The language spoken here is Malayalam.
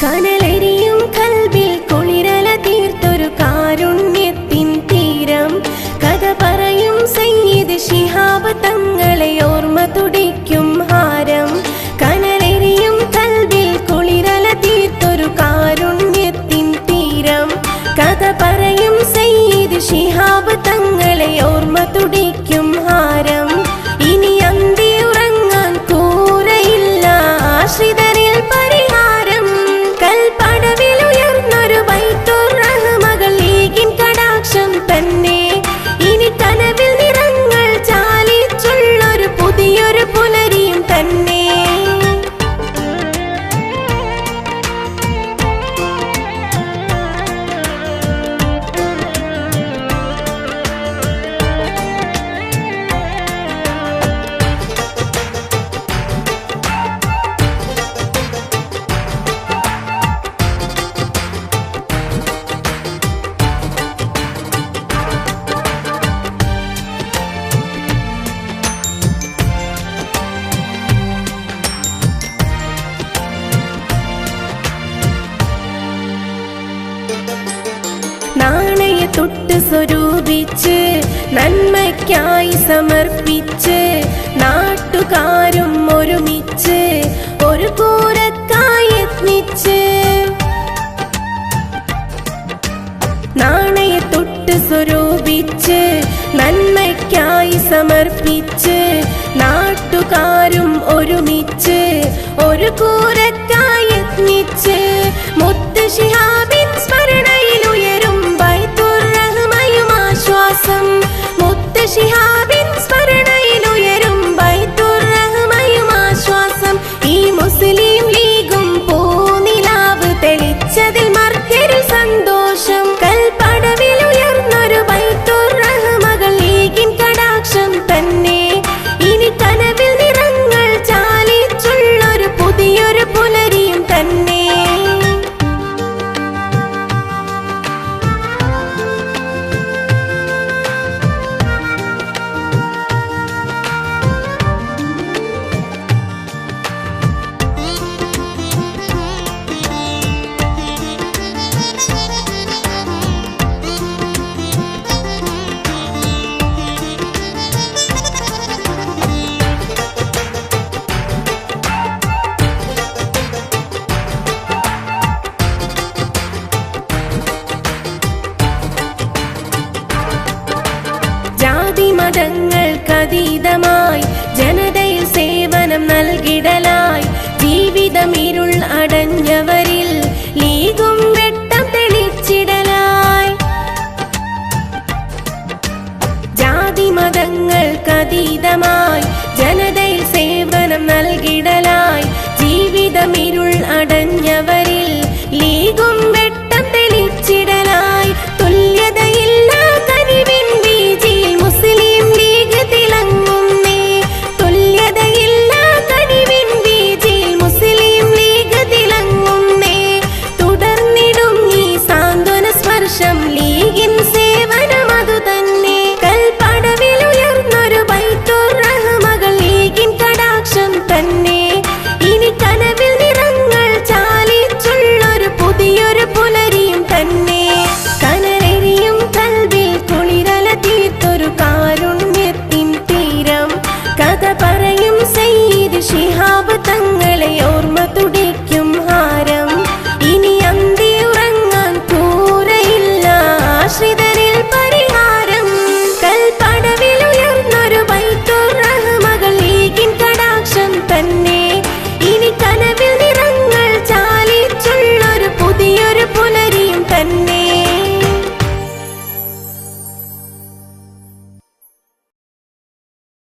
കനലെരിയും കൽബിൽ കുളിരല തീർത്തൊരു കാരുണ്യത്തിൻ തീരം കഥ പറയും സയ്യിദ് ശിഹാബ് തങ്ങളെ ഓർമ്മ തുടിക്കും ഹാരം. കനലെരിയും കൽബിൽ കുളിരല തീർത്തൊരു കാരുണ്യത്തിൻ തീരം കഥ പറയും സയ്യിദ് ശിഹാബ് തങ്ങളെ ഓർമ്മ തുടിക്കും ഹാരം. ഇനി അന്തി ഉറങ്ങാൻ കൂരയില്ല ആശ്രിതരിൽ പരിഹാരം. കൽപ്പടവിൽ ഉയർന്നൊരു ബൈത്തുർ റഹ്മകൾ ഈകിൻ കടാക്ഷം തന്നെ. ഇനി കനവിൽ നിറങ്ങൾ ചാലിച്ചുള്ളൊരു പുതിയൊരു പുലരിയും തന്നെ. നാണയത്തൊട്ട് സ്വരൂപിച്ച് നന്മയ്ക്കായി സമർപ്പിച്ച് നാട്ടുകാരും ഒരുമിച്ച് ഒരു കൂരക്കായി യത്നിച്ച്. നാണയത്തൊട്ട് സ്വരൂപിച്ച് നന്മയ്ക്കായി സമർപ്പിച്ച് നാട്ടുകാരും ഒരുമിച്ച് ഒരു കൂരക്കായി യത്നിച്ച്. മുത്ത് ശിഹാബിൻ സ്മരണയിൽ ഉയരും ബൈത്തുർ റഹ്മയും ആശ്വാസം. മുത്ത് ശിഹാബിൻ സ്മരണയിൽ ഉയരും ബൈത്തുർ റഹ്മയും ആശ്വാസം. ഈ മുസ്ലിം ലീഗും പൂനിലാവ് തെളിച്ചതിൽ മർത്യരിൽ സന്തോഷം. കൽപ്പടവിൽ ഉയർന്നൊരു ബൈത്തുർ റഹ്മകൾ ഈകിൻ കടാക്ഷം തന്നെ. ഇനി കനവിൽ നിറങ്ങൾ ചാലിച്ചുള്ളൊരു പുതിയൊരു പുലരിയും തന്നെ. മതങ്ങൾക്കതീതമായി